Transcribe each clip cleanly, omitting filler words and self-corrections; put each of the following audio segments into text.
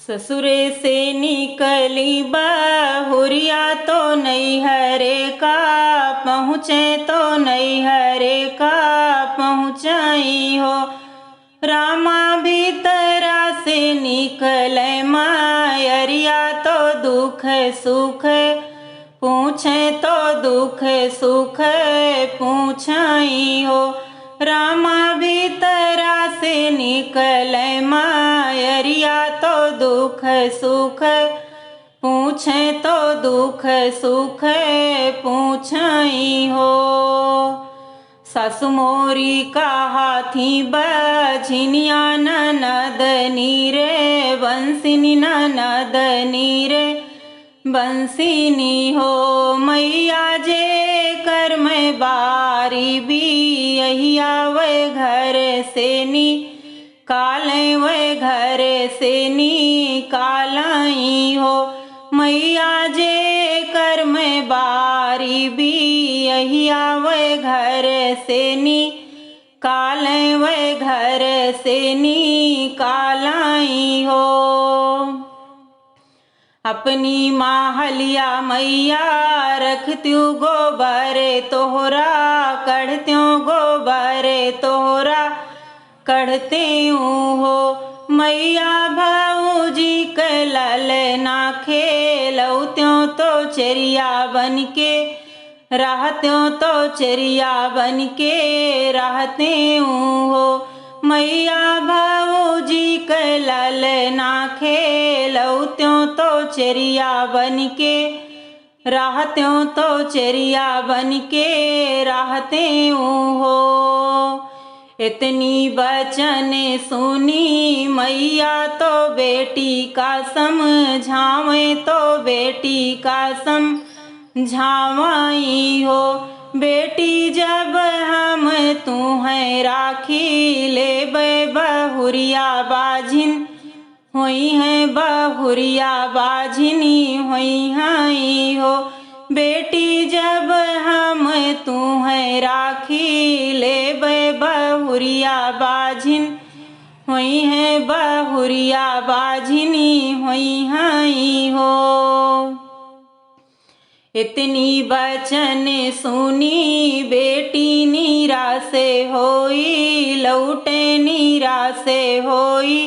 ससुरे से निकली बहुरिया तो नैहरे का पहुँचे तो नैहरे का पहुँचाई हो। रामा भीतरा से निकले मायरिया तो दुख सुख पूछे तो दुख सुख पूछाई हो। रामा भीतरा से निकले मायरिया तो दुख सुख पूछे तो दुख सुख पूछाई हो। सासु मोरी का हाथी बझिनिया ननदनी रे बंसिनी ननदनी रे बंसिनी हो। मैया जे कर में बारी भी यहिया वे घर से नी काले वे घर से नी कालाई हो। मैया जे कर में बारी भी यहिया वे घर से नी काले वे घर से नी कालाई हो। अपनी माहलिया मैया रखत्यूँ गोबर तोहरा कढ़त्यूँ गोबर तोहरा कढ़ते हो। मैया भाऊजी के ललना खेलौत्यों तो चरिया बन के रहत्यों तो चरिया बन के रहते हो। मैया भाऊजी के ललना खेलौत्यों तो चरिया बन के रहत्यों तो चरिया बन के रहते हो। इतनी बचन सुनी मैया तो बेटी का समझावे तो बेटी का समझावाई हो। बेटी जब हम तुम्हें राखी ले बहुरिया बाझिन हुई है बहुरिया बाझिनी हुई हैं हो। बेटी जब हम तुम्हें राखी ले बहुरिया बाझिन हुई है बहुरिया बाझिनी हुई हैं हो। इतनी बचन सुनी बेटी निराश होई लौटे निराश होई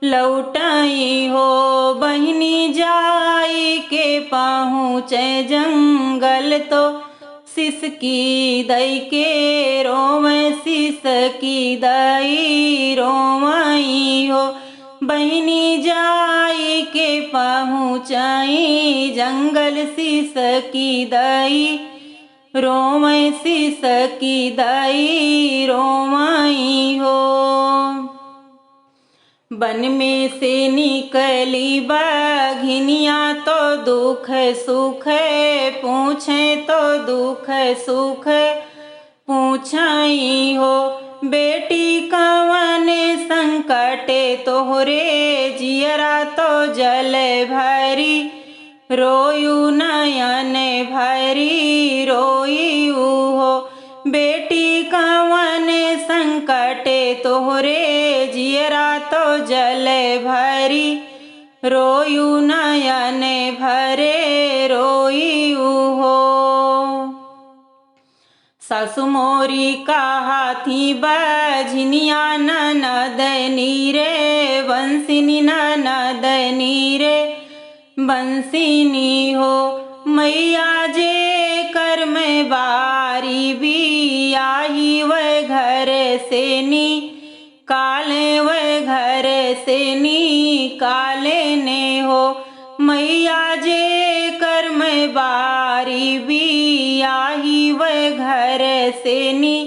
लौटाई हो। बहिनी जाई के पहुँचे जंगल तो सिसकी दई के रोवे सिसकी दई रोवाई हो। बहिनी जाई के पहुँचाई जंगल सिसकी दई रोवे सिसकी दई रोवाई हो। बन में से निकली बाघिनिया तो दुख सुख पूछे तो दुख सुख पूछाई हो। बेटी कवन संकटे तोहरे जियरा तो जल भरी रोयू नयन भरी रोयू हो। बेटी कवन संकटे तोहरे जियरा तो जल भरी रोयू नयन भरे रोयू हो। सासु मोरी का हाथी बझिनिया ननदनी रे बंसिनी ननदनी रे बंसिनी हो। मैया जे कर में बारी भी आई वे घर से नी काले वे घर से नी काले ने हो। मैया जे कर में बारी भी आई वे घर से नी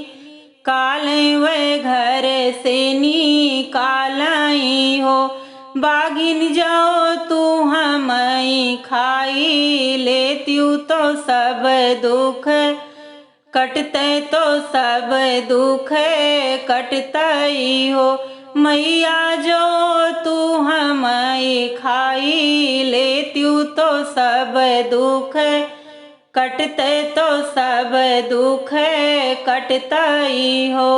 काले वे घर से नी कालाई हो। बागिन जाओ तू हमें खाई लेत्यूँ तो सब दुख कटते तो सब दुख कटतई हो। मैया जो तू हमें खाई लेत्यूँ तो सब दुख कटते तो सब दुख कटतई हो।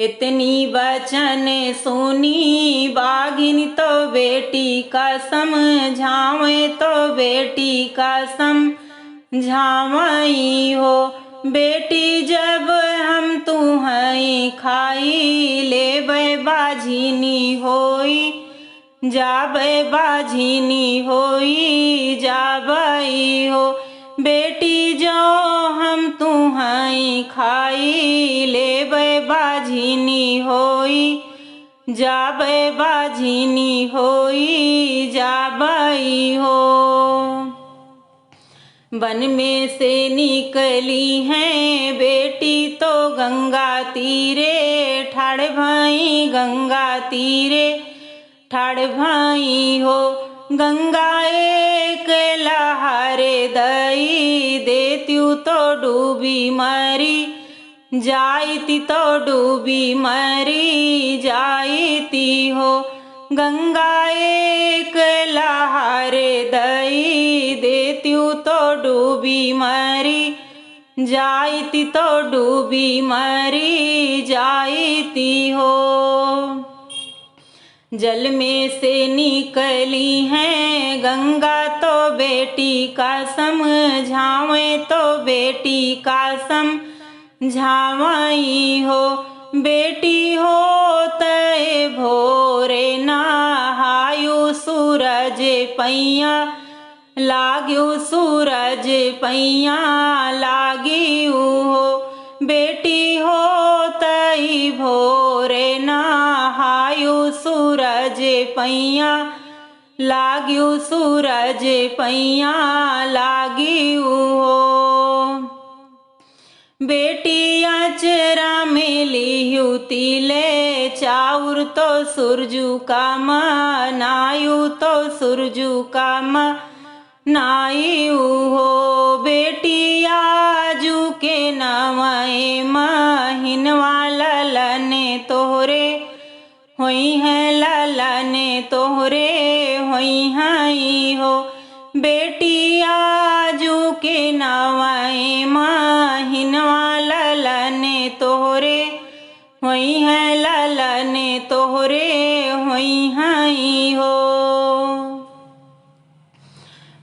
इतनी बचन सुनी बाघिन तो बेटी का समझावे तो बेटी का समझावई हो। बेटी जब हम तुम्हें खाई लेबै बाझिनी होई जाबै बाझिनी होई जाबई हो। बेटी जो हम तुम्हें खाई लेबै बाझिनी होई जाबै बाझिनी होई जाबई हो। वन में से निकली हैं बेटी तो गंगा तीरे ठाड़ भाई गंगा तीरे ठाड़ भाई हो। गंगा एक लहारे दई देत्यू तो डूबी मरी जाईती तो डूबी मरी जाईती हो। गंगा एक लहारे दई देत्यू तो डूबी मरी जाईती तो डूबी मरी जाईती हो। जल में से निकली हैं गंगा तो बेटी का समझावे तो बेटी का समझावई हो। बेटी हो तय भोरे नहायु सूरज पैया लाग्यू सूरज पैया लागियू हो। बेटी हो तई भोरे नहायु सूरज पैया लाग्यू सूरज पैया लागियू हो। बेटी अचरा में लियू तिले चाउर तो सुरजू का मनायु तो सुरजू का मनायु हो। बेटी आजू के नवए महीनवा ललने तोहरे होई है ललने तोहरे होई हई हो। बेटी आजू के नवए महीनवा ललने तोहरे होई है ललने तोहरे होई हई हो।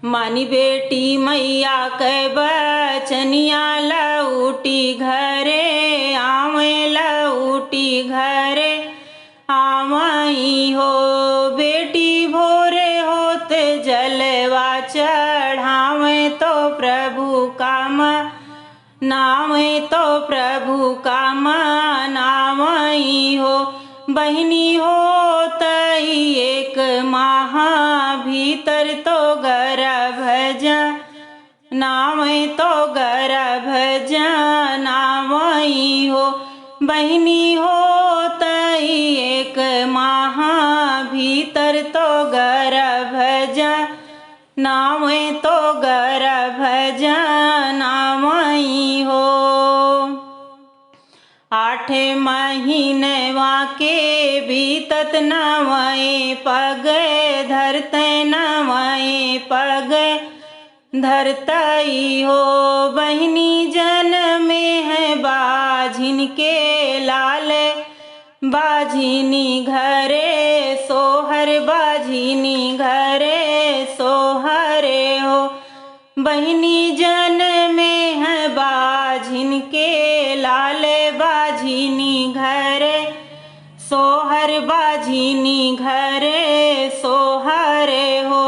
मानी बेटी मैया के बचनिया लौटी घरे आवे लौटी घरे आवई हो। बेटी भोरे होत जलवा चढ़ावे तो प्रभु का नावे तो प्रभु का नावई हो। बहिनी हो तई एक माह भीतर तो गर्भ नावे तो गर्भ नावई हो। बहिनी हो तई एक माह भीतर तो गर्भ नावे तो गर्भ नावई हो। 8 महीनवा के बीतत नवए पग धरते नवए पग धरतई हो। बहिनी जन में है बाझिन के लाल बाझिनी घरे सोहर बाझिनी घरे सोहरे हो। बहिनी जन में है बाझिन के लाल बाझिनी घरे सोहर बाझिनी घरे सोहरे हो।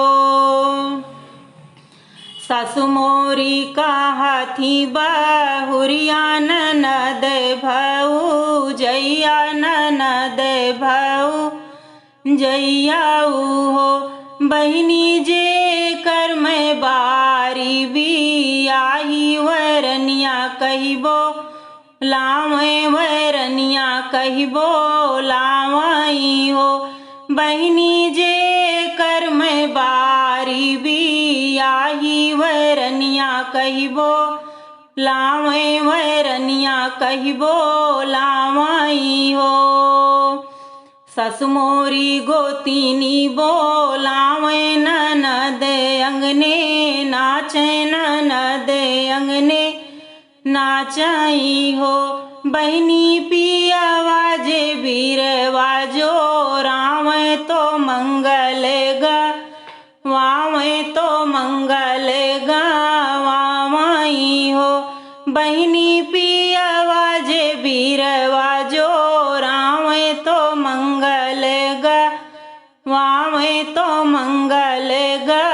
सासु मोरी का हाथी बहुरिया ननद भऊ जैया ननद भऊ जैयाऊ हो। बहिनी जे कर में बारी भी आई वरनिया कहिबो लावे वरनिया कहिबो लावई हो। बहिनी जे कर में बारी भी आई वरनिया कहिबो लावे वरनिया कहिबो लावई हो। ससु मोरी गोतीनी बोलावे ननद अंगने नाचे ननद अंगने नाचाई हो। बहनी पियावा जे बीरवा जो रावै तो मंगल गावै तो मंगल गावाई हो। बहिनी पियवा जे बीरवा जो रावै तो मंगल गावै तो मंगल गा